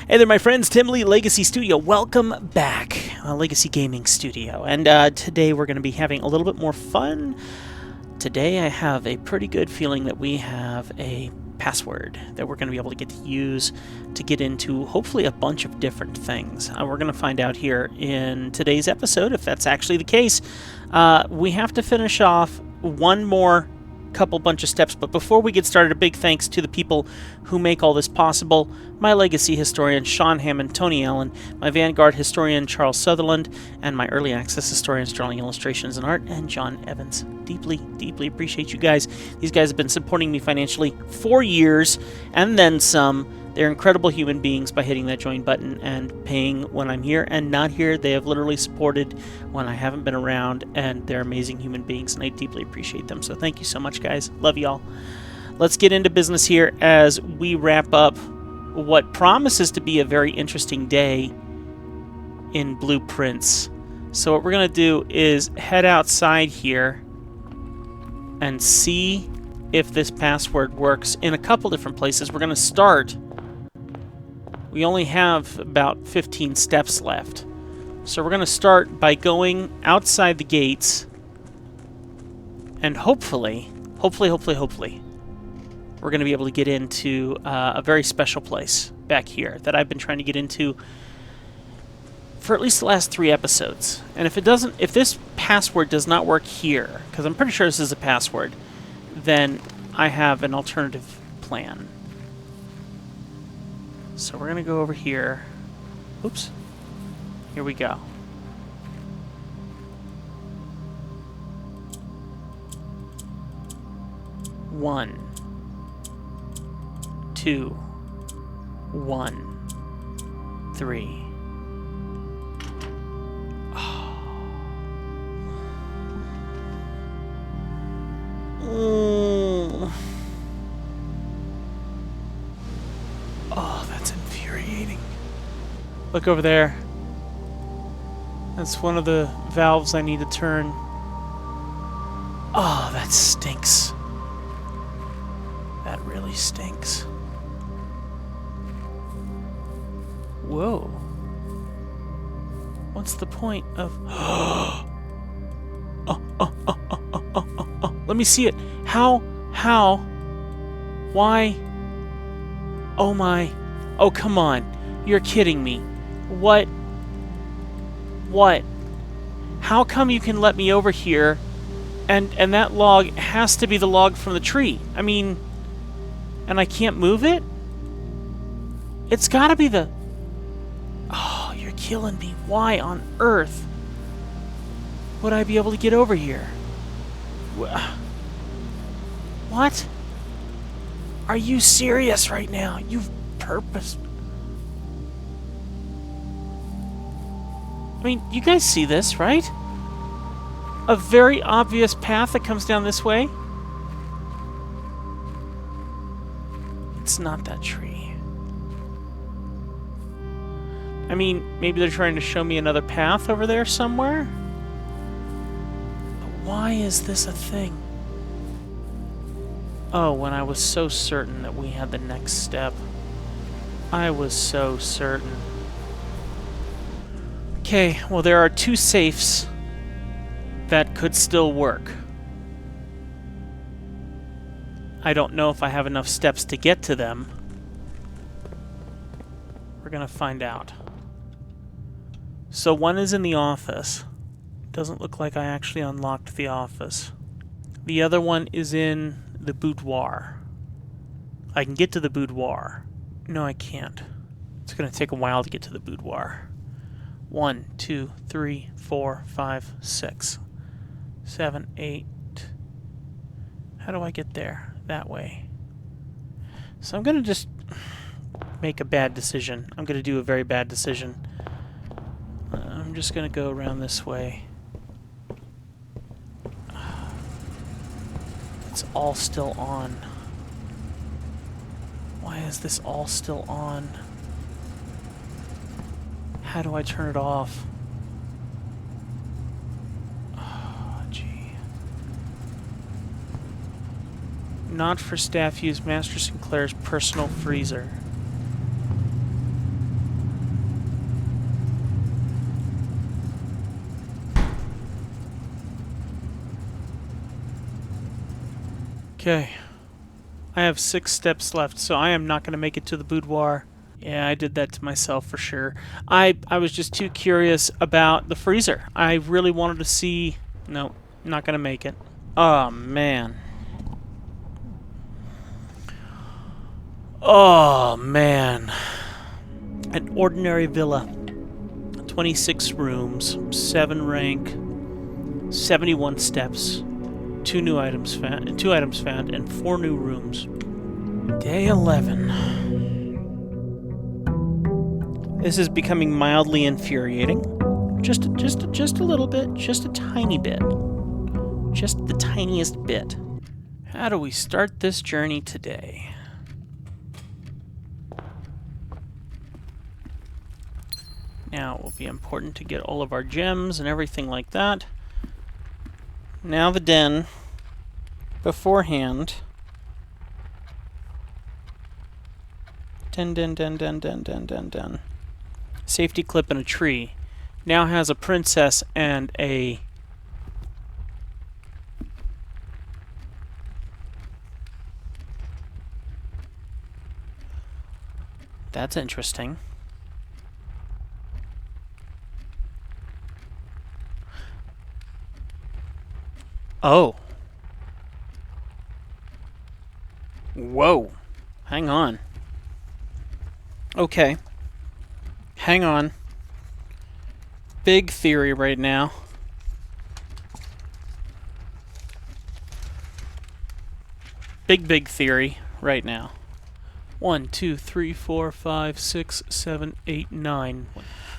Hey there, my friends. Tim Lee, Legacy Studio. Welcome back, Legacy Gaming Studio. And today we're going to be having a little bit more fun. Today I have a pretty good feeling that we have a password that we're going to be able to get to use to get into hopefully a bunch of different things. We're going to find out here in today's episode if that's actually the case. We have to finish off one more bunch of steps, but before we get started, a big thanks to the people who make all this possible: my legacy historian Sean Hammond, Tony Allen, my Vanguard historian Charles Sutherland, and my early access historians drawing illustrations and art, and John Evans. Deeply appreciate you guys. These guys have been supporting me financially for years and then some. They're incredible human beings by hitting that join button and paying when I'm here and not here. They have literally supported when I haven't been around, and they're amazing human beings, and I deeply appreciate them. So thank you so much, guys. Love y'all. Let's get into business here as we wrap up what promises to be a very interesting day in Blueprints. So what we're going to do is head outside here and see if this password works in a couple different places. We're going to start. We only have about 15 steps left. So we're going to start by going outside the gates, and hopefully, we're going to be able to get into a very special place back here that I've been trying to get into for at least the last 3 episodes. And if this password does not work here, because I'm pretty sure this is a password, then I have an alternative plan. So we're going to go over here. Oops. Here we go. One, 2, 1, 3. Oh, that's infuriating. Look over there. That's one of the valves I need to turn. Oh, that stinks. That really stinks. Whoa. What's the point of... Let me see it. How? Why? Oh my. Oh, come on. You're kidding me. What? How come you can let me over here and that log has to be the log from the tree? I mean, and I can't move it? It's gotta be the... Oh, you're killing me. Why on earth would I be able to get over here? What? Are you serious right now? You've purpose. I mean, you guys see this, right? A very obvious path that comes down this way. It's not that tree. I mean, maybe they're trying to show me another path over there somewhere. But why is this a thing? Oh, when I was so certain that we had the next step. I was so certain. Okay, well, there are 2 safes that could still work. I don't know if I have enough steps to get to them. We're gonna find out. So one is in the office. Doesn't look like I actually unlocked the office. The other one is in the boudoir. I can get to the boudoir. No, I can't. It's going to take a while to get to the boudoir. 1, 2, 3, 4, 5, 6, 7, 8. How do I get there? That way. So I'm going to just make a bad decision. I'm going to do a very bad decision. I'm just going to go around this way. It's all still on. Why is this all still on? How do I turn it off? Oh, gee. Not for staff use. Master Sinclair's personal freezer. Okay. I have 6 steps left, so I am not going to make it to the boudoir. Yeah, I did that to myself for sure. I was just too curious about the freezer. I really wanted to see... No, not going to make it. Oh, man. Oh, man. An ordinary villa. 26 rooms, 7 rank, 71 steps, 2 items found, and 4 new rooms. Day 11. This is becoming mildly infuriating. Just a little bit, just a tiny bit. Just the tiniest bit. How do we start this journey today? Now it will be important to get all of our gems and everything like that. Now the den. Beforehand. Den. Safety clip and a tree. Now has a princess and a... That's interesting. Oh. Whoa. Hang on. Okay. Hang on. Big theory right now. Big theory right now. 1, 2, 3, 4, 5, 6, 7, 8, 9.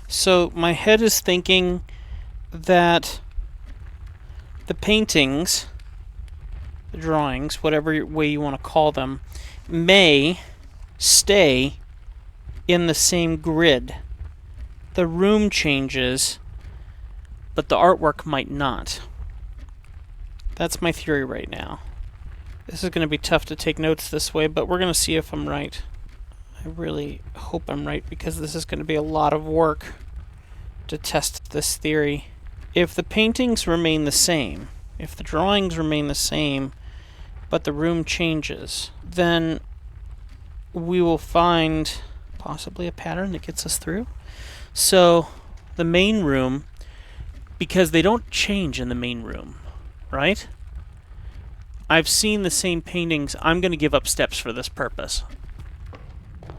So my head is thinking that the paintings, the drawings, whatever way you want to call them, may stay in the same grid. The room changes, but the artwork might not. That's my theory right now. This is going to be tough to take notes this way, but we're going to see if I'm right. I really hope I'm right, because this is going to be a lot of work to test this theory. If the paintings remain the same, if the drawings remain the same, but the room changes, then we will find possibly a pattern that gets us through. So the main room, because they don't change in the main room, right? I've seen the same paintings. I'm going to give up steps for this purpose.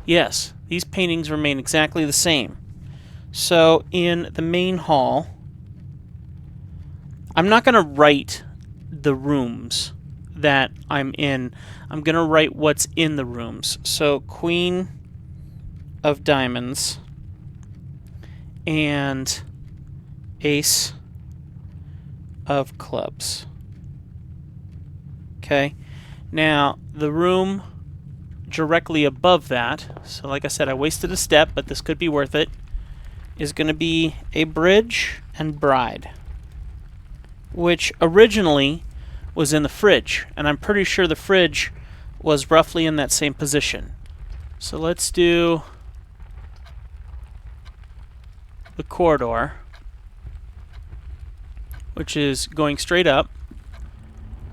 Yes, these paintings remain exactly the same. So in the main hall, I'm not going to write the rooms that I'm in. I'm going to write what's in the rooms. So Queen of Diamonds and Ace of Clubs. Okay. Now, the room directly above that, so like I said, I wasted a step, but this could be worth it, is going to be a bridge and bride, which originally was in the fridge, and I'm pretty sure the fridge was roughly in that same position. So let's do the corridor, which is going straight up.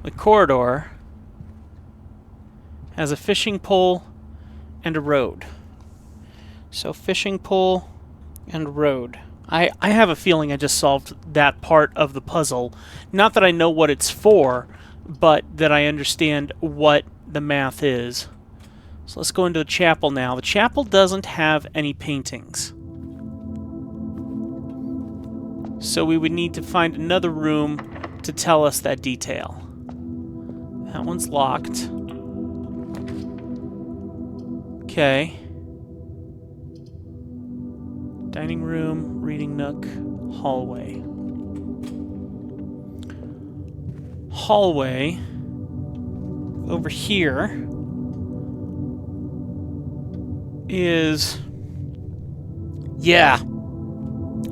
The corridor has a fishing pole and a road. So fishing pole and road. I have a feeling I just solved that part of the puzzle. Not that I know what it's for, but that I understand what the math is. So let's go into the chapel now. The chapel doesn't have any paintings. So we would need to find another room to tell us that detail. That one's locked. Okay. Dining room, reading nook, hallway. Hallway over here is, yeah,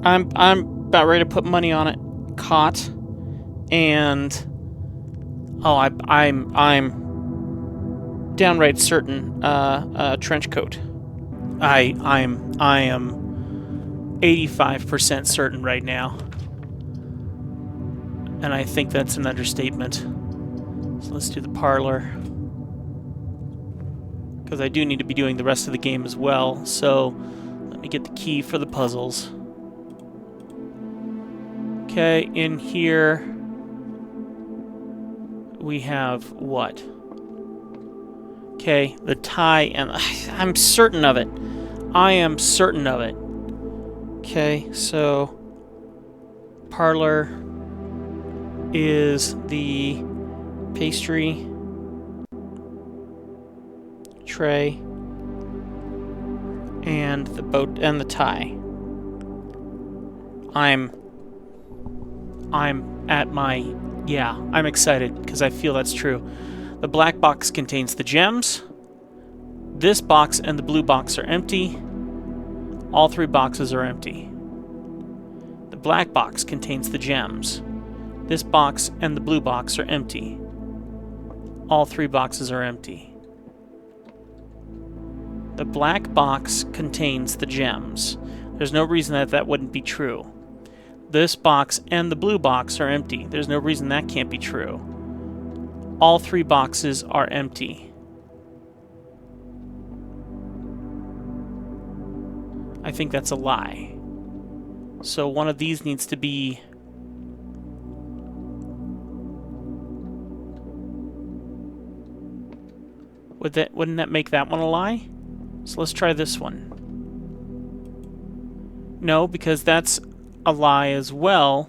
I'm about ready to put money on it. Cot and I'm downright certain trench coat. I am 85% certain right now. And I think that's an understatement. So let's do the parlor. Because I do need to be doing the rest of the game as well. So let me get the key for the puzzles. Okay, in here we have what? Okay, the tie, and I'm certain of it. I am certain of it. Okay, so parlor is the pastry tray and the boat and the tie. I'm at my, yeah, I'm excited because I feel that's true. The black box contains the gems. This box and the blue box are empty. All three boxes are empty. The black box contains the gems. This box and the blue box are empty. All three boxes are empty. The black box contains the gems. There's no reason that that wouldn't be true. This box and the blue box are empty. There's no reason that can't be true. All three boxes are empty. I think that's a lie. So one of these needs to be... Wouldn't that make that one a lie? So let's try this one. No, because that's a lie as well.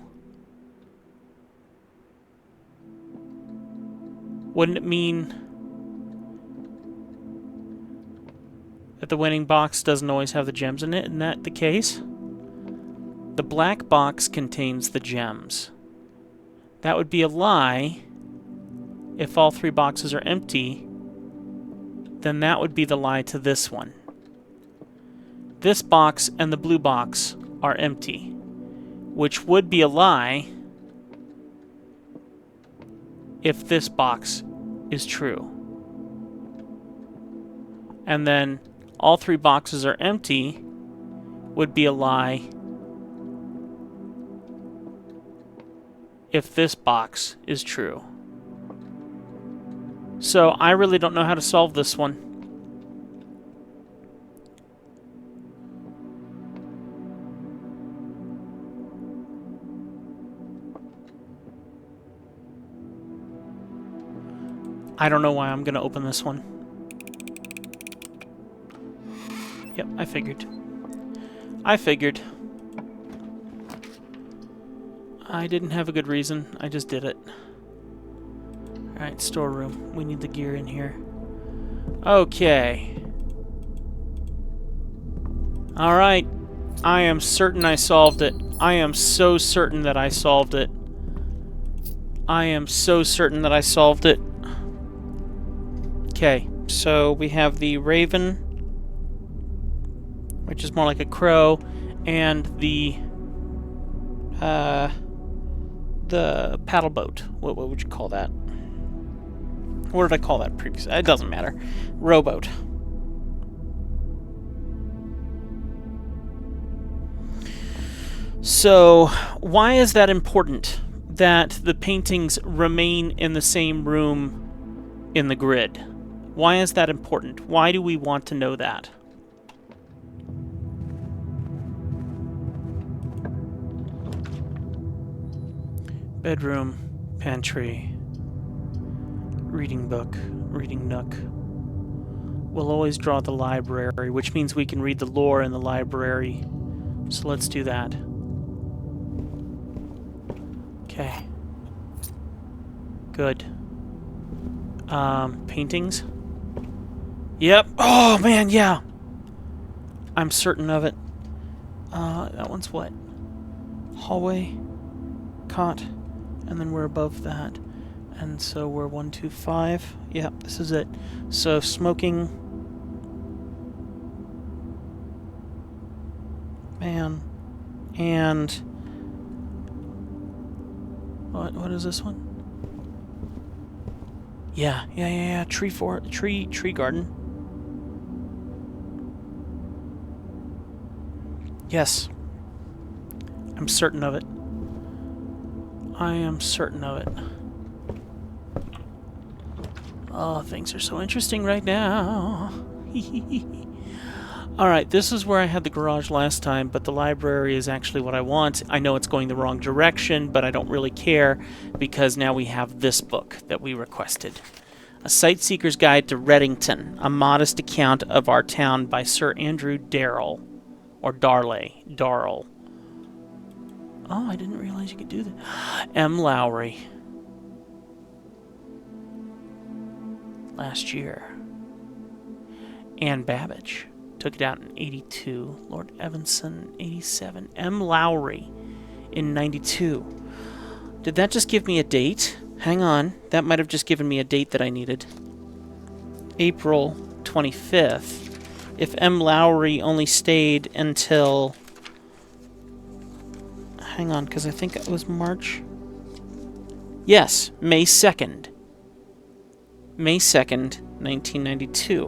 Wouldn't it mean that the winning box doesn't always have the gems in it? Isn't that the case? The black box contains the gems. That would be a lie if all three boxes are empty. Then that would be the lie to this one. This box and the blue box are empty, which would be a lie if this box is true. And then all three boxes are empty would be a lie if this box is true. So I really don't know how to solve this one. I don't know why I'm going to open this one. Yep, I figured. I didn't have a good reason. I just did it. Alright, storeroom. We need the gear in here. Okay. Alright. I am certain I solved it. I am so certain that I solved it. I am so certain that I solved it. Okay, so we have the raven, which is more like a crow, and the paddle boat. What would you call that? What did I call that previously? It doesn't matter. Rowboat. So, why is that important? That the paintings remain in the same room in the grid. Why is that important? Why do we want to know that? Bedroom, pantry, reading book, reading nook. We'll always draw the library, which means we can read the lore in the library. So let's do that. Okay. Good. Paintings? Yep. Oh, man, yeah. I'm certain of it. That one's what? Hallway, cot, and then we're above that. And so we're 1, 2, 5. Yep, this is it. So smoking. Man. And what is this one? Yeah. Tree garden. Yes. I'm certain of it. I am certain of it. Oh, things are so interesting right now. Alright, this is where I had the garage last time, but the library is actually what I want. I know it's going the wrong direction, but I don't really care, because now we have this book that we requested. A Sightseeker's Guide to Reddington, a modest account of our town by Sir Andrew Darrell. Or Darrell. Oh, I didn't realize you could do that. M. Lowry. Last year. Anne Babbage took it out in 82. Lord Evanson, 87. M. Lowry in 92. Did that just give me a date? Hang on. That might have just given me a date that I needed. April 25th. If M. Lowry only stayed until... Hang on, because I think it was March. Yes, May 2nd. May 2nd, 1992.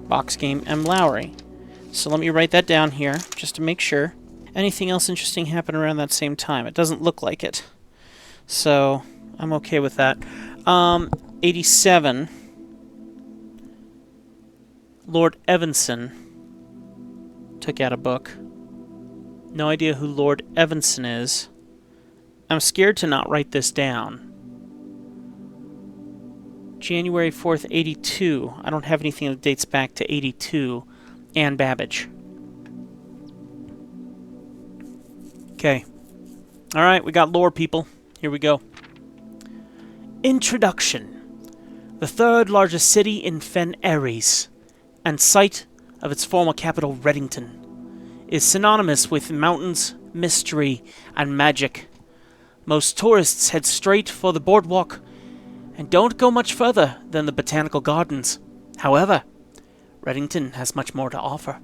Box game M. Lowry. So let me write that down here, just to make sure. Anything else interesting happened around that same time? It doesn't look like it. So, I'm okay with that. 87. Lord Evanson took out a book. No idea who Lord Evanson is. I'm scared to not write this down. January 4th, 82. I don't have anything that dates back to 82. Anne Babbage. Okay. Alright, we got lore, people. Here we go. Introduction. The third largest city in Fen Ares, and site of its former capital Reddington, is synonymous with mountains, mystery, and magic. Most tourists head straight for the boardwalk and don't go much further than the botanical gardens. However, Reddington has much more to offer.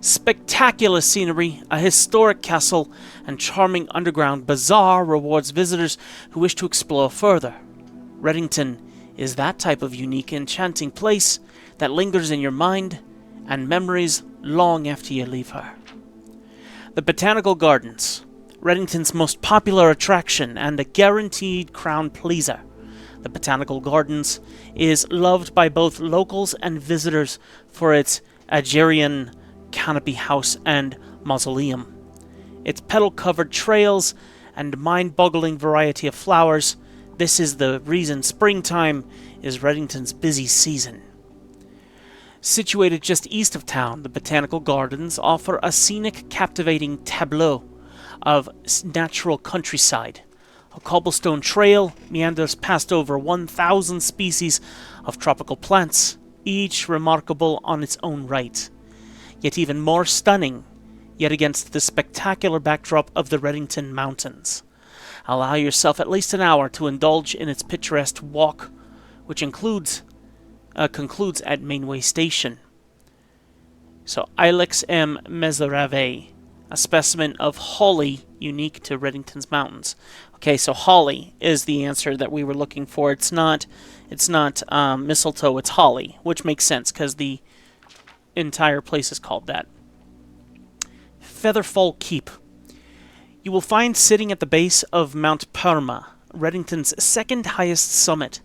Spectacular scenery, a historic castle, and charming underground bazaar rewards visitors who wish to explore further. Reddington is that type of unique, enchanting place that lingers in your mind and memories long after you leave her. The Botanical Gardens, Reddington's most popular attraction and a guaranteed crown pleaser. The Botanical Gardens is loved by both locals and visitors for its Agerian canopy house and mausoleum. Its petal-covered trails and mind-boggling variety of flowers, this is the reason springtime is Reddington's busy season. Situated just east of town, the Botanical Gardens offer a scenic, captivating tableau of natural countryside. A cobblestone trail meanders past over 1,000 species of tropical plants, each remarkable on its own right. Yet even more stunning, yet against the spectacular backdrop of the Reddington Mountains. Allow yourself at least an hour to indulge in its picturesque walk, which concludes at Mainway Station. So, Ilex M. Meserave, a specimen of holly unique to Reddington's mountains. Okay, so holly is the answer that we were looking for. It's not mistletoe, it's holly, which makes sense because the entire place is called that. Featherfall Keep. You will find sitting at the base of Mount Perma, Reddington's second highest summit,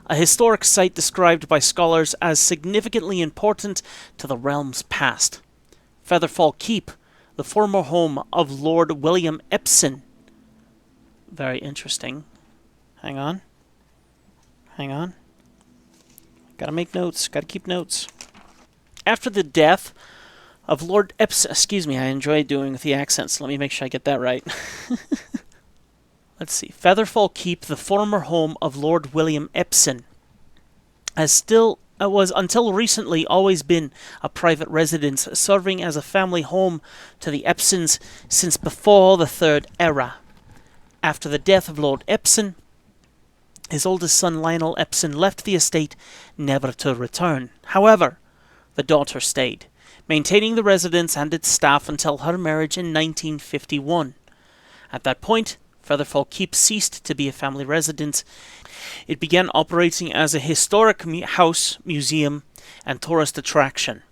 a historic site described by scholars as significantly important to the realm's past. Featherfall Keep, the former home of Lord William Epson. Very interesting. Hang on. Gotta make notes, gotta keep notes. After the death of Lord Epson, excuse me, I enjoy doing the accents. Let me make sure I get that right. Let's see. Featherfall Keep, the former home of Lord William Epson, was until recently always been a private residence, serving as a family home to the Epsons since before the Third Era. After the death of Lord Epson, his oldest son Lionel Epson left the estate, never to return. However, the daughter stayed, maintaining the residence and its staff until her marriage in 1951. At that point, Featherfall Keep ceased to be a family residence. It began operating as a historic house, museum, and tourist attraction,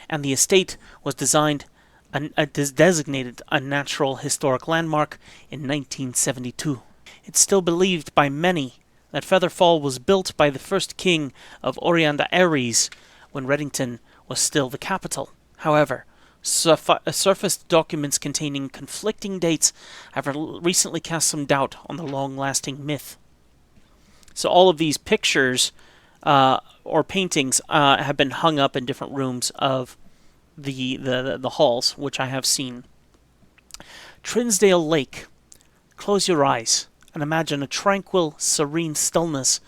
and the estate was designated a Natural Historic Landmark in 1972. It's still believed by many that Feather Fall was built by the first king of Orianda Ares when Reddington was still the capital. However, surfaced documents containing conflicting dates have recently cast some doubt on the long-lasting myth. So all of these pictures or paintings have been hung up in different rooms of the halls, which I have seen. Trinsdale Lake. Close your eyes and imagine a tranquil, serene stillness,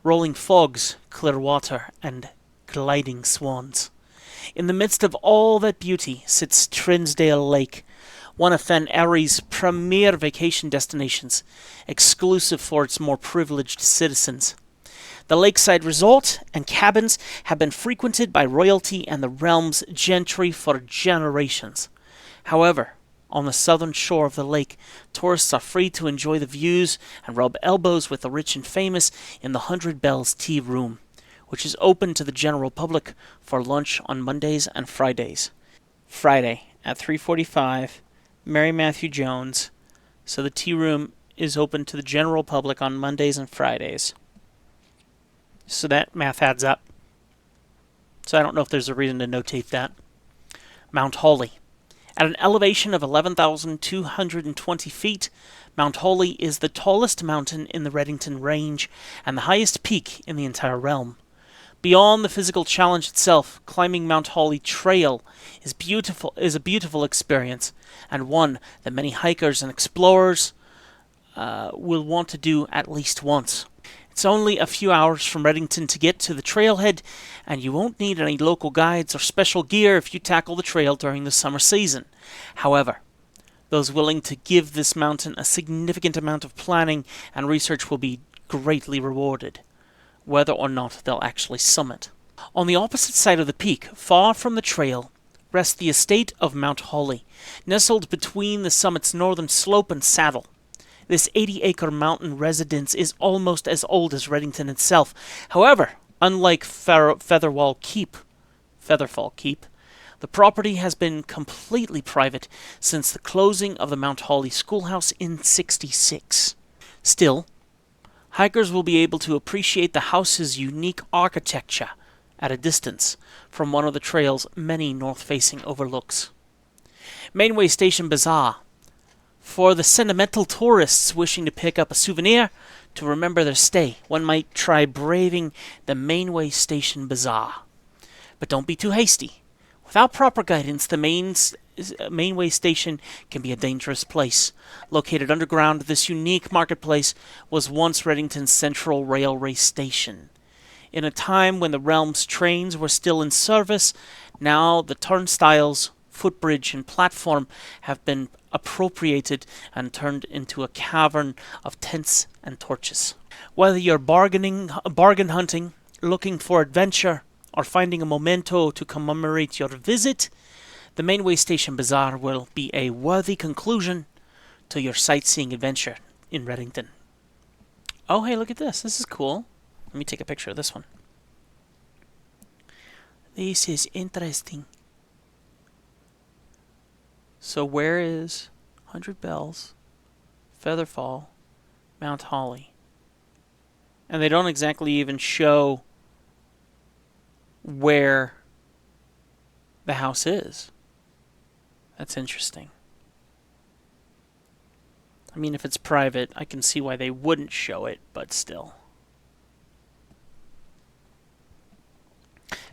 rolling fogs, clear water, and gliding swans. In the midst of all that beauty sits Trinsdale Lake, one of Fen Airie's premier vacation destinations, exclusive for its more privileged citizens. The lakeside resort and cabins have been frequented by royalty and the realm's gentry for generations. However, on the southern shore of the lake, tourists are free to enjoy the views and rub elbows with the rich and famous in the 100 Bells Tea Room, which is open to the general public for lunch on Mondays and Fridays. Friday at 3:45, Mary Matthew Jones. So the tea room is open to the general public on Mondays and Fridays. So that math adds up. So I don't know if there's a reason to notate that. Mount Hawley. At an elevation of 11,220 feet, Mount Hawley is the tallest mountain in the Reddington Range and the highest peak in the entire realm. Beyond the physical challenge itself, climbing Mount Hawley Trail is a beautiful experience, and one that many hikers and explorers will want to do at least once. It's only a few hours from Reddington to get to the trailhead, and you won't need any local guides or special gear if you tackle the trail during the summer season. However, those willing to give this mountain a significant amount of planning and research will be greatly rewarded, whether or not they'll actually summit. On the opposite side of the peak, far from the trail, rests the estate of Mount Hawley, nestled between the summit's northern slope and saddle. This 80-acre mountain residence is almost as old as Reddington itself. However, unlike Featherfall Keep, the property has been completely private since the closing of the Mount Hawley Schoolhouse in '66. Still, hikers will be able to appreciate the house's unique architecture at a distance from one of the trail's many north-facing overlooks. Mainway Station Bazaar. For the sentimental tourists wishing to pick up a souvenir to remember their stay, one might try braving the Mainway Station Bazaar. But don't be too hasty. Without proper guidance, the Mainway Station can be a dangerous place. Located underground, this unique marketplace was once Reddington's central railway station. In a time when the realm's trains were still in service, now the turnstiles, footbridge, and platform have been appropriated and turned into a cavern of tents and torches. Whether you're bargain hunting, looking for adventure, or finding a memento to commemorate your visit, the Mainway Station Bazaar will be a worthy conclusion to your sightseeing adventure in Reddington. Oh, hey, look at this. This is cool. Let me take a picture of this one. This is interesting. So where is 100 Bells, Featherfall, Mount Hawley? And they don't exactly even show where the house is. That's interesting. I mean, if it's private, I can see why they wouldn't show it, but still.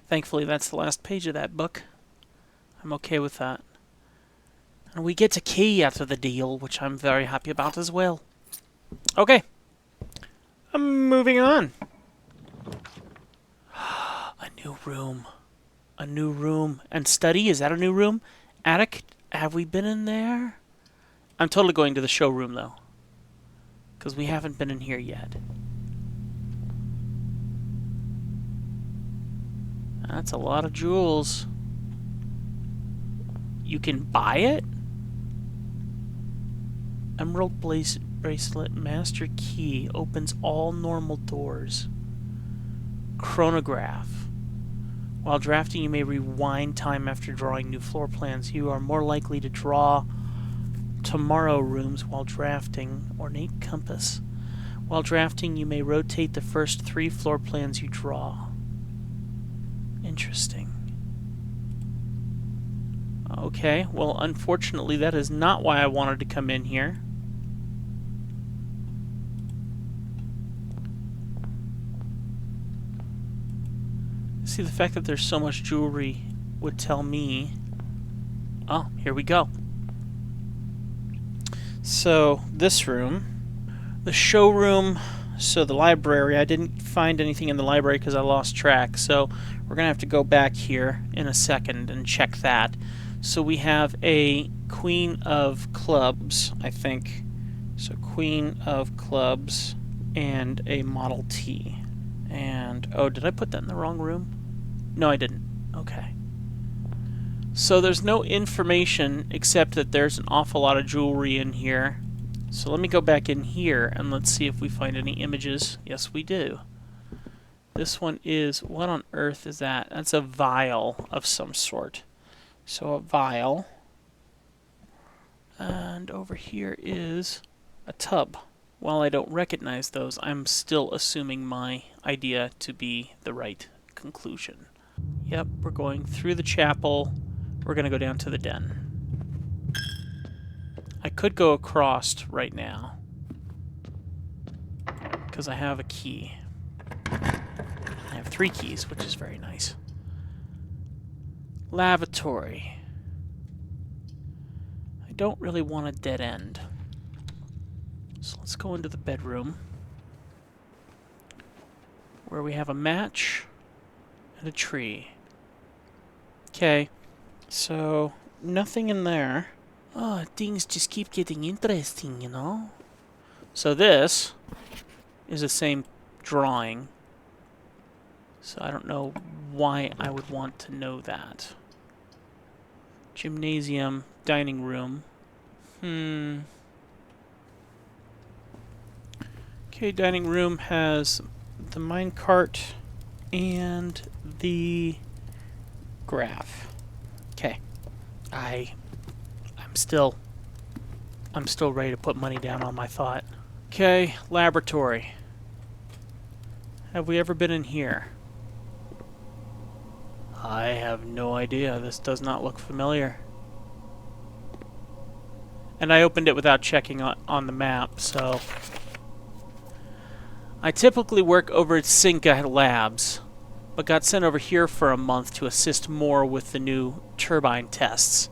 Thankfully, that's the last page of that book. I'm okay with that. And we get a key after the deal, which I'm very happy about as well. Okay. I'm moving on. A new room. A new room. And study, is that a new room? Attic, have we been in there? I'm totally going to the showroom, though. Because we haven't been in here yet. That's a lot of jewels. You can buy it? Emerald bracelet, master key, opens all normal doors. Chronograph. While drafting, you may rewind time after drawing new floor plans. You are more likely to draw tomorrow rooms while drafting. Ornate compass. While drafting, you may rotate the first 3 floor plans you draw. Interesting. Okay, well, unfortunately, that is not why I wanted to come in here. See, the fact that there's so much jewelry would tell me... Oh, here we go. So, this room, the showroom, so the library, I didn't find anything in the library because I lost track, so we're going to have to go back here in a second and check that. So we have a Queen of Clubs, I think. So Queen of Clubs and a Model T. And, oh, did I put that in the wrong room? No, I didn't. Okay. So there's no information except that there's an awful lot of jewelry in here. So let me go back in here and let's see if we find any images. Yes, we do. This one is, what on earth is that? That's a vial of some sort. So a vial. And over here is a tub. While I don't recognize those, I'm still assuming my idea to be the right conclusion. Yep, we're going through the chapel. We're going to go down to the den. I could go across right now, because I have a key. I have 3 keys, which is very nice. Lavatory. I don't really want a dead end. So let's go into the bedroom, where we have a match and a tree. Okay. So, nothing in there. Oh, things just keep getting interesting, you know? So this is the same drawing. So I don't know why I would want to know that. Gymnasium, dining room. Okay, dining room has the minecart and the graph. Okay, I'm still ready to put money down on my thought. Okay, laboratory. Have we ever been in here? I have no idea. This does not look familiar. And I opened it without checking on the map, so... I typically work over at Cinca Labs, but got sent over here for a month to assist more with the new turbine tests.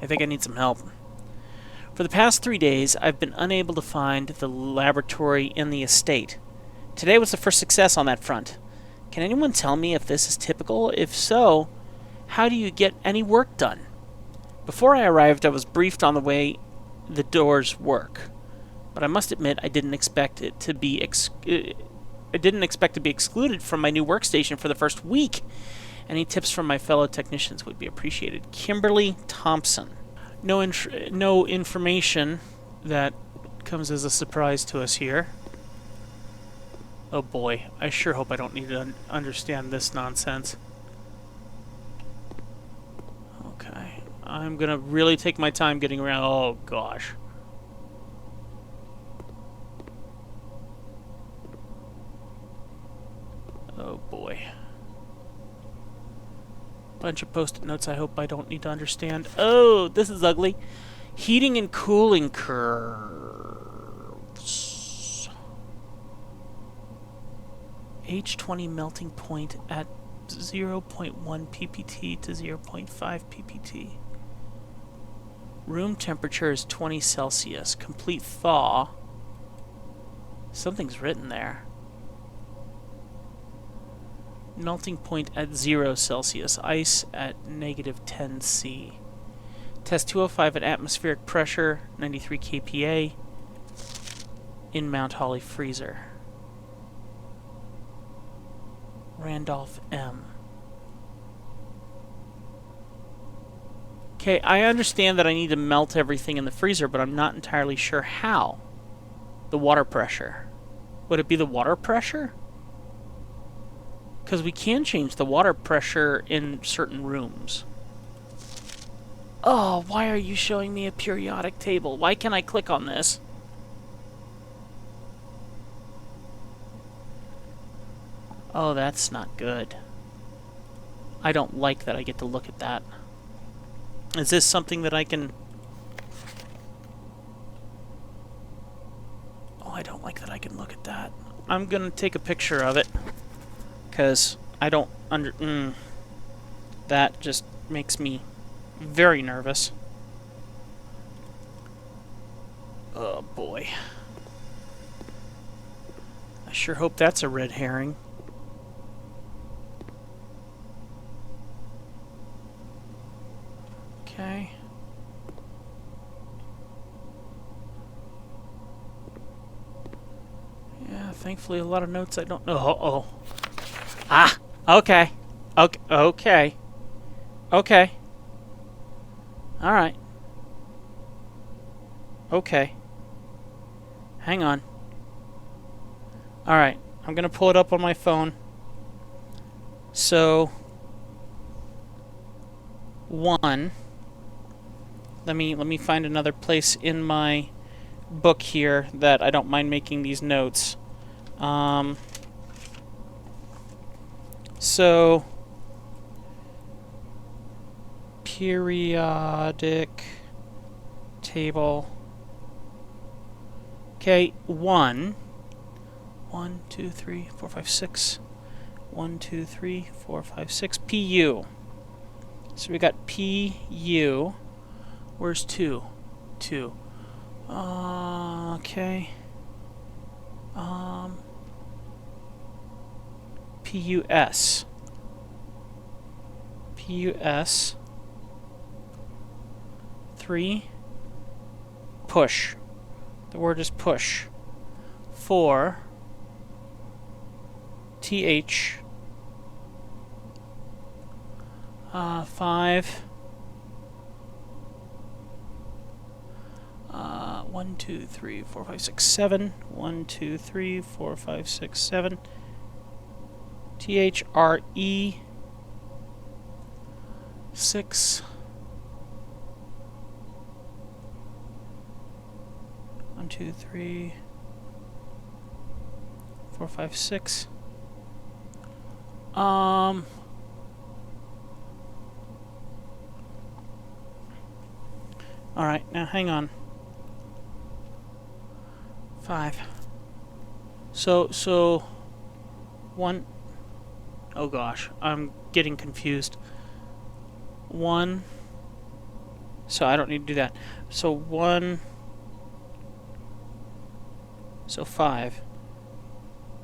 I think I need some help. For the past 3 days, I've been unable to find the laboratory in the estate. Today was the first success on that front. Can anyone tell me if this is typical? If so, how do you get any work done? Before I arrived, I was briefed on the way the doors work, but I must admit I didn't expect it to be excluded from my new workstation for the first week. Any tips from my fellow technicians would be appreciated. Kimberly Thompson. No information that comes as a surprise to us here. Oh boy, I sure hope I don't need to understand this nonsense. Okay, I'm gonna really take my time getting around. Oh gosh. Oh boy. Bunch of post-it notes I hope I don't need to understand. Oh, this is ugly. Heating and cooling curves. H20 melting point at 0.1 ppt to 0.5 ppt. Room temperature is 20 Celsius. Complete thaw. Something's written there. Melting point at 0 Celsius. Ice at -10 C. Test 205 at atmospheric pressure, 93 kPa. In Mount Holly freezer. Randolph M. Okay, I understand that I need to melt everything in the freezer, but I'm not entirely sure how. The water pressure. Would it be the water pressure? Because we can change the water pressure in certain rooms. Oh, why are you showing me a periodic table? Why can't I click on this? Oh, that's not good. I don't like that I get to look at that. Is this something that I can... Oh, I don't like that I can look at that. I'm gonna take a picture of it, because I don't that just makes me very nervous. Oh boy. I sure hope that's a red herring. Okay. Yeah, thankfully a lot of notes I don't know. Uh-oh. Ah! Okay. Okay. Okay. Okay. Alright. Okay. Hang on. Alright. I'm gonna pull it up on my phone. So... 1... Let me find another place in my book here that I don't mind making these notes. So periodic table. Okay, 1, 2, 3, 4, 5, 6. 1, 2, 3, 4, 5, 6. PU. So we got PU. Where's 2? 2. Okay. PUS. PUS. 3. Push. The word is push. 4. TH. 5. 1, 2, 3, 4, 5, 6, 7. 1, 2, 3, 4, 5, 6, 7. THRE. 6. 1, 2, 3, 4, 5, 6. Alright, now hang on. 5. So 1. Oh gosh, I'm getting confused. 1. So I don't need to do that. So 1. So 5.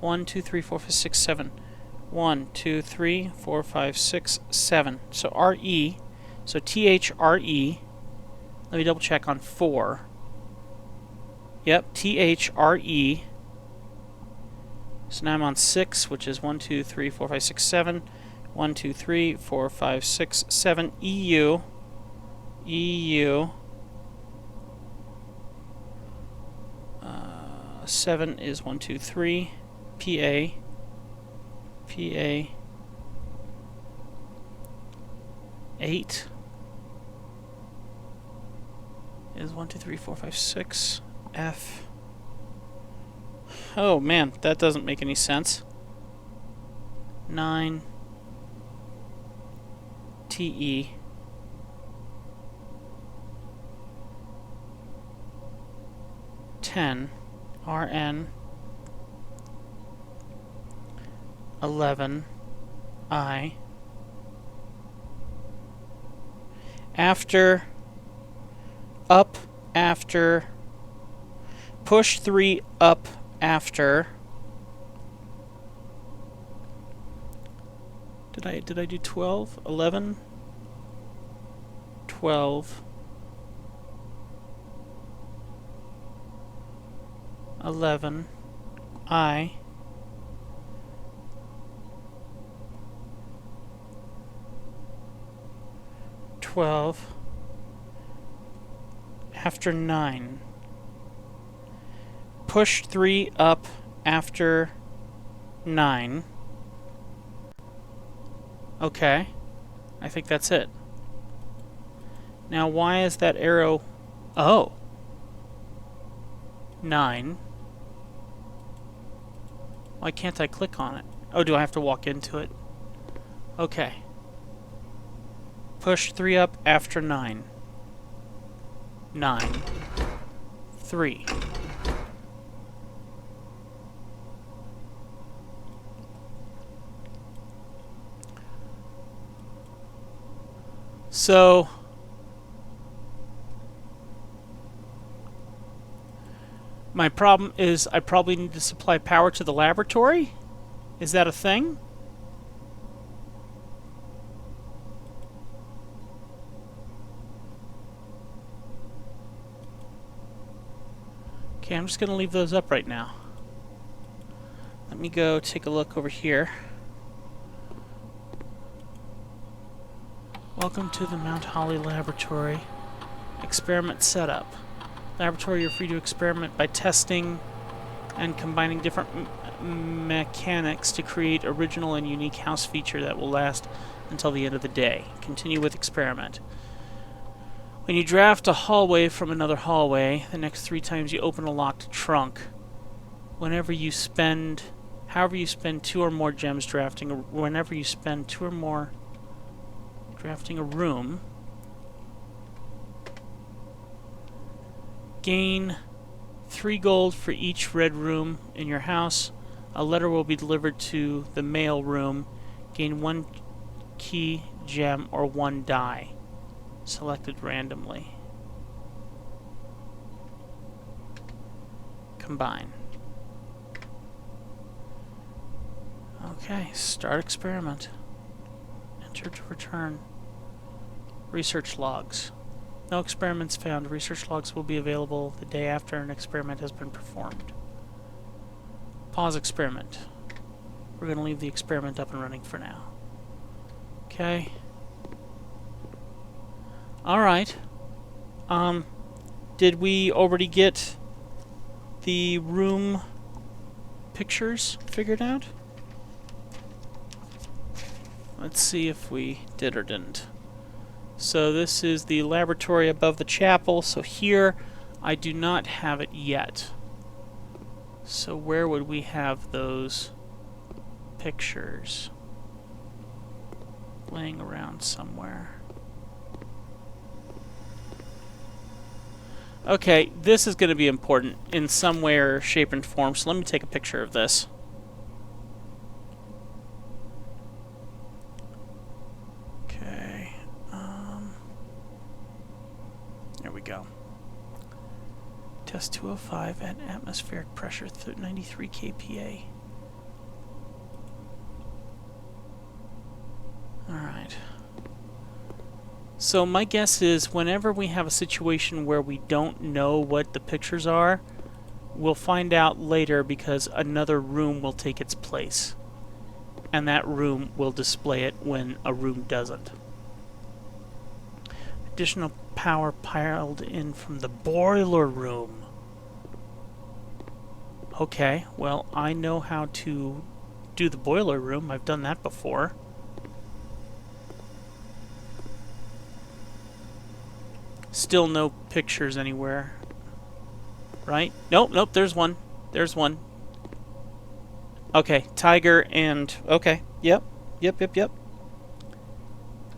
1, 2, 3, 4, 5, 6, 7. 1, 2, 3, 4, 5, 6, 7. So RE. So THRE. Let me double check on 4. Yep, THRE. So now I'm on 6, which is 1, 2, 3, 4, 5, 6, 7. 1, 2, 3, 4, 5, 6, 7. EU. EU. 7 is 1, 2, 3. PA. PA. 8 is 1, 2, 3, 4, 5, 6. F. Oh man, that doesn't make any sense. 9. TE. 10. RN. 11. I. After. Up. After. Push 3 up after. Did I do 12? 11? 12. 11. I. 12. After 9. Push 3 up after 9. Okay. I think that's it. Now why is that arrow... Oh. 9. Why can't I click on it? Oh, do I have to walk into it? Okay. Push 3 up after 9. 9. 3. So my problem is I probably need to supply power to the laboratory? Is that a thing? Okay, I'm just going to leave those up right now. Let me go take a look over here. Welcome to the Mount Holly Laboratory. Experiment setup. Laboratory, you're free to experiment by testing and combining different mechanics to create original and unique house feature that will last until the end of the day. Continue with experiment. When you draft a hallway from another hallway, the next 3 times you open a locked trunk. However you spend 2 or more gems drafting, whenever you spend 2 or more drafting a room, gain 3 gold for each red room in your house. A letter will be delivered to the mail room. Gain 1 key gem or 1 die. Selected randomly. Combine. Okay, start experiment. Enter to return. Research logs. No experiments found. Research logs will be available the day after an experiment has been performed. Pause experiment. We're going to leave the experiment up and running for now. Okay. Alright. Did we already get the room pictures figured out? Let's see if we did or didn't. So this is the laboratory above the chapel. So here, I do not have it yet. So where would we have those pictures? Laying around somewhere. Okay, this is going to be important in some way or shape and form, so let me take a picture of this. Okay, there we go. Test 205 at atmospheric pressure 93 kPa. Alright. So my guess is whenever we have a situation where we don't know what the pictures are, we'll find out later because another room will take its place. And that room will display it when a room doesn't. Additional power piled in from the boiler room. Okay, well, I know how to do the boiler room. I've done that before. Still no pictures anywhere. Right? Nope, nope, there's one. There's one. Okay, tiger and... Okay, yep. Yep.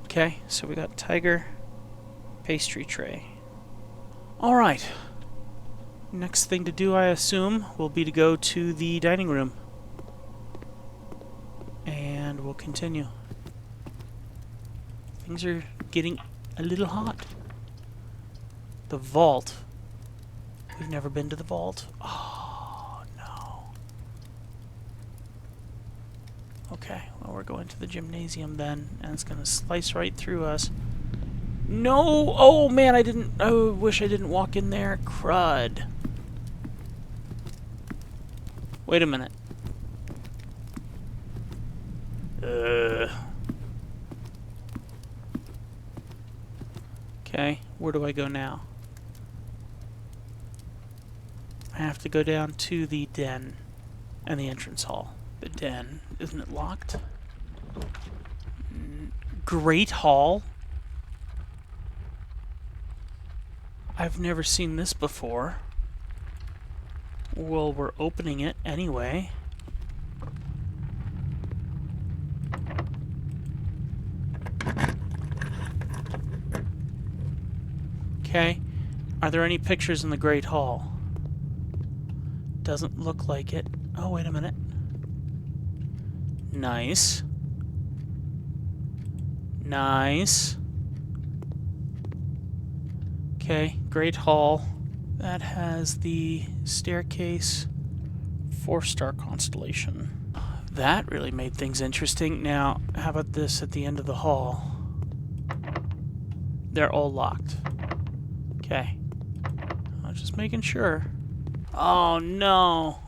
Okay, so we got tiger, pastry tray. Alright. Next thing to do, I assume, will be to go to the dining room. And we'll continue. Things are getting a little hot. The vault. We've never been to the vault. Oh, no. Okay, well, we're going to the gymnasium then, and it's going to slice right through us. No! Oh, man, I wish I didn't walk in there. Crud. Wait a minute. Okay, where do I go now? I have to go down to the den and the entrance hall. The den. Isn't it locked? Great Hall? I've never seen this before. Well, we're opening it anyway. Okay. Are there any pictures in the Great Hall? Doesn't look like it. Oh, wait a minute. Nice. Nice. Okay, Great Hall. That has the staircase, 4-star constellation. That really made things interesting. Now, how about this at the end of the hall? They're all locked. Okay. I'm just making sure. Oh, no.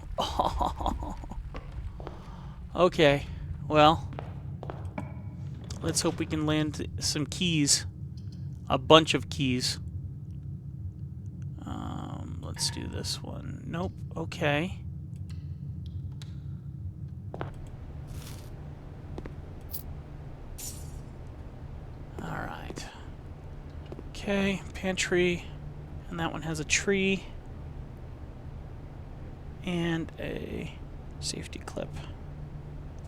Okay, well, let's hope we can land some keys. A bunch of keys. Let's do this one. Nope, okay. Alright. Okay, pantry. And that one has a tree. And a safety clip.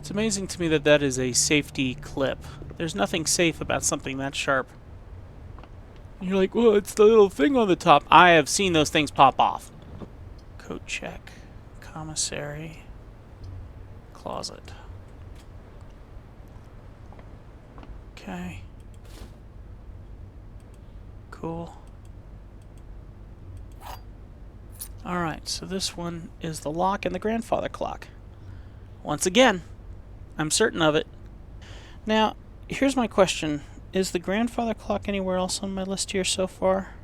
It's amazing to me that that is a safety clip. There's nothing safe about something that sharp. And you're like, well, it's the little thing on the top. I have seen those things pop off. Coat check. Commissary. Closet. Okay. Cool. Alright, so this one is the lock and the grandfather clock. Once again, I'm certain of it. Now, here's my question. Is the grandfather clock anywhere else on my list here so far?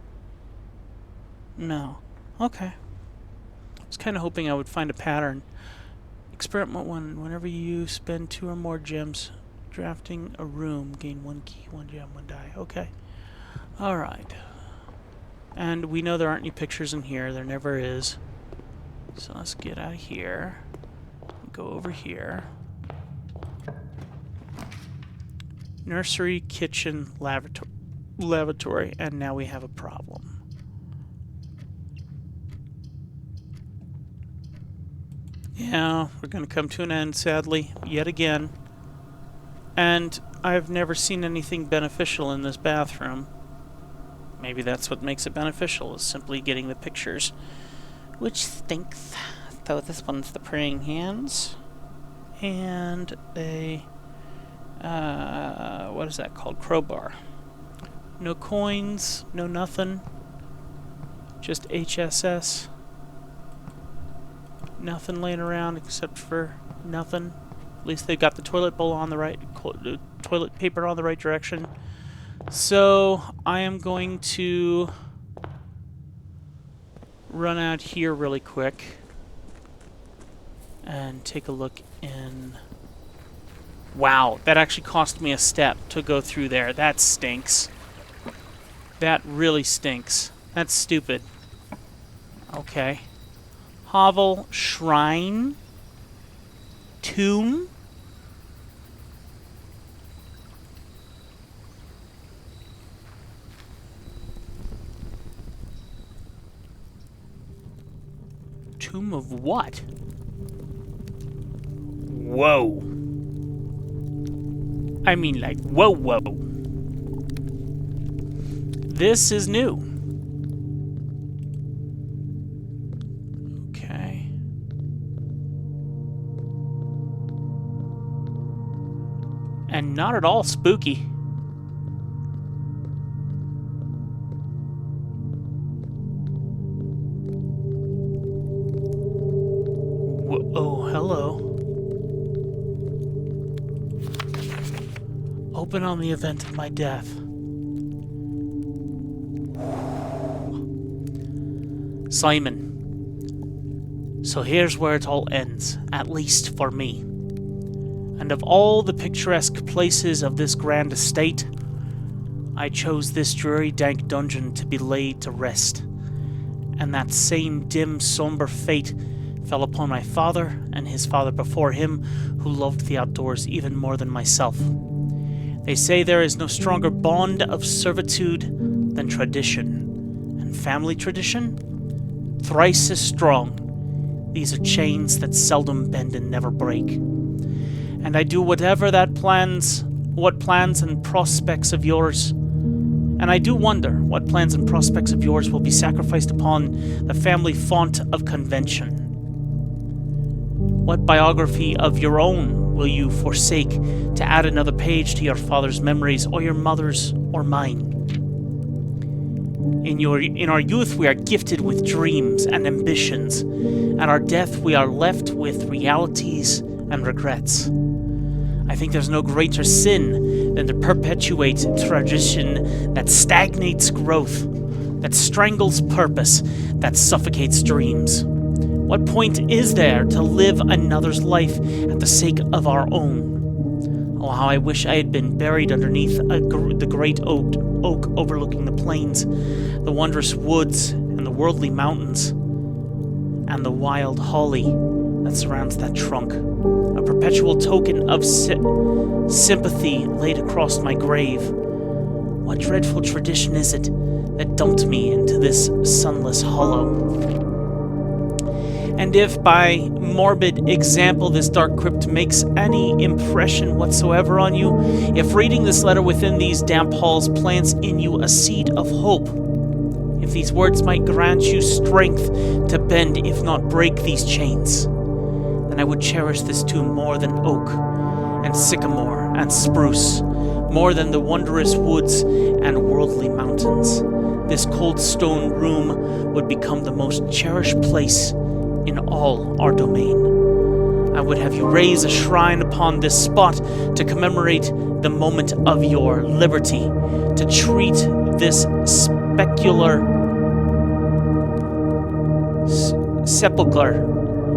No. Okay. I was kind of hoping I would find a pattern. Experiment 1. Whenever you spend 2 or more gems drafting a room, gain 1 key, 1 gem, 1 die. Okay. Alright. And we know there aren't any pictures in here. There never is. So let's get out of here. Go over here. Nursery, kitchen, lavatory, and now we have a problem. Yeah, we're going to come to an end, sadly, yet again. And I've never seen anything beneficial in this bathroom. Maybe that's what makes it beneficial, is simply getting the pictures. Which stinks. Though this one's the praying hands. And a... what is that called? Crowbar. No coins, no nothing. Just HSS. Nothing laying around except for nothing. At least they got the toilet bowl on the right, toilet paper on the right direction. So I am going to run out here really quick and take a look in. Wow, that actually cost me a step to go through there. That stinks. That really stinks. That's stupid. Okay. Hovel, shrine, tomb. Tomb of what? Whoa. I mean, like, whoa, whoa. This is new. Okay. And not at all spooky. Oh, hello. Open on the event of my death. Simon. So here's where it all ends, at least for me. And of all the picturesque places of this grand estate, I chose this dreary, dank dungeon to be laid to rest. And that same dim, somber fate fell upon my father and his father before him, who loved the outdoors even more than myself. They say there is no stronger bond of servitude than tradition. And family tradition? Thrice as strong. These are chains that seldom bend and never break. And I do whatever what plans and prospects of yours, And I do wonder what plans and prospects of yours will be sacrificed upon the family font of convention. What biography of your own will you forsake to add another page to your father's memories, or your mother's, or mine? In our youth, we are gifted with dreams and ambitions. At our death, we are left with realities and regrets. I think there's no greater sin than to perpetuate tradition that stagnates growth, that strangles purpose, that suffocates dreams. What point is there to live another's life at the sake of our own? Oh, how I wish I had been buried underneath the great oak overlooking the plains, the wondrous woods, and the worldly mountains, and the wild holly that surrounds that trunk. A perpetual token of sympathy laid across my grave. What dreadful tradition is it that dumped me into this sunless hollow? And if by morbid example this dark crypt makes any impression whatsoever on you, if reading this letter within these damp halls plants in you a seed of hope, if these words might grant you strength to bend, if not break, these chains, then I would cherish this tomb more than oak and sycamore and spruce, more than the wondrous woods and worldly mountains. This cold stone room would become the most cherished place in all our domain. I would have you raise a shrine upon this spot to commemorate the moment of your liberty, to treat this specular sepulchre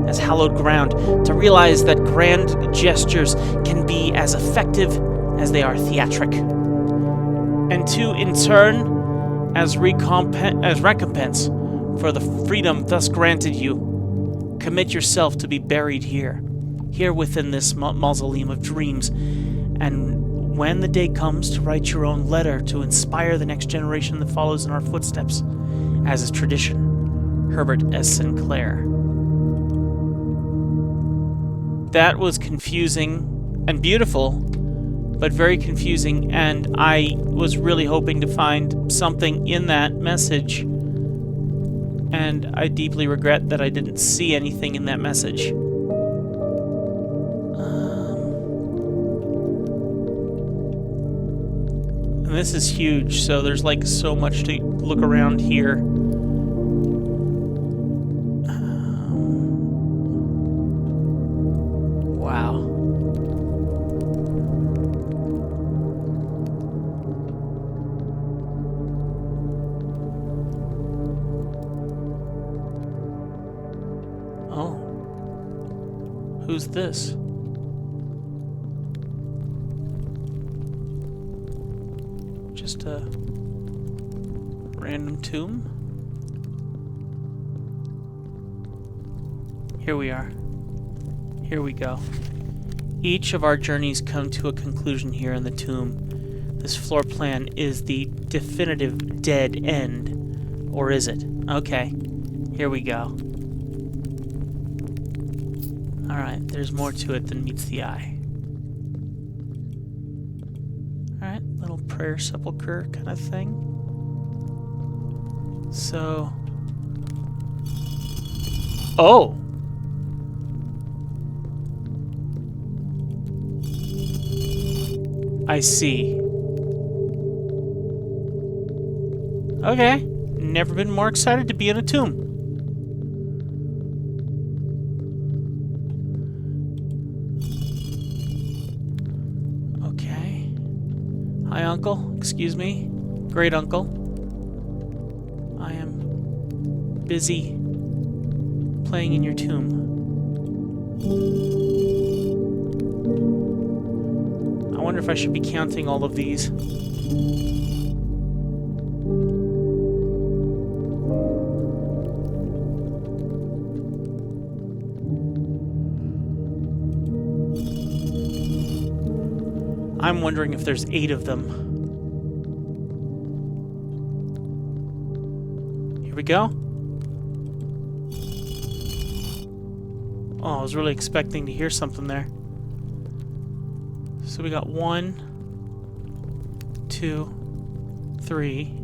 as hallowed ground, to realize that grand gestures can be as effective as they are theatric, and to, in turn, as recompense for the freedom thus granted you, commit yourself to be buried here within this mausoleum of dreams, and when the day comes to write your own letter to inspire the next generation that follows in our footsteps, as is tradition, Herbert S. Sinclair. That was confusing and beautiful, but very confusing, and I was really hoping to find something in that message, and I deeply regret that I didn't see anything in that message. And this is huge, so there's like so much to look around here. Wow. Oh. Who's this? Just a random tomb? Here we are. Here we go. Each of our journeys come to a conclusion here in the tomb. This floor plan is the definitive dead end. Or is it? Okay. Here we go. Alright, there's more to it than meets the eye. Alright, little prayer sepulcher kind of thing. So... Oh! I see. Okay. Never been more excited to be in a tomb. Okay. Hi, Uncle. Excuse me. Great Uncle. I am busy playing in your tomb. I wonder if I should be counting all of these. I'm wondering if there's 8 of them. Here we go. Oh, I was really expecting to hear something there. So we got 1, 2, 3.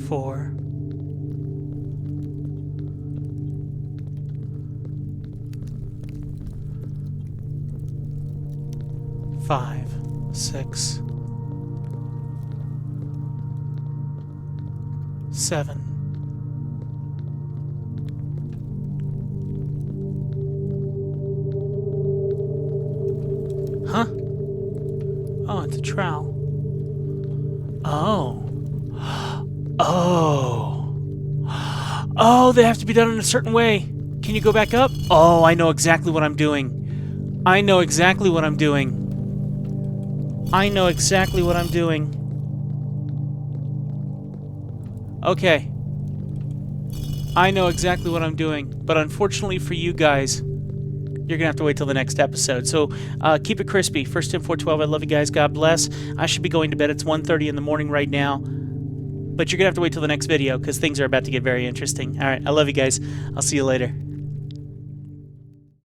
4. 5, 6, 7. Huh? Oh, it's a trowel. Oh. Oh. Oh, they have to be done in a certain way. Can you go back up? Oh, I know exactly what I'm doing. I know exactly what I'm doing. I know exactly what I'm doing. Okay. I know exactly what I'm doing. But unfortunately for you guys, you're going to have to wait till the next episode. So keep it crispy. First Tim 412, I love you guys. God bless. I should be going to bed. It's 1:30 in the morning right now. But you're going to have to wait till the next video because things are about to get very interesting. All right. I love you guys. I'll see you later.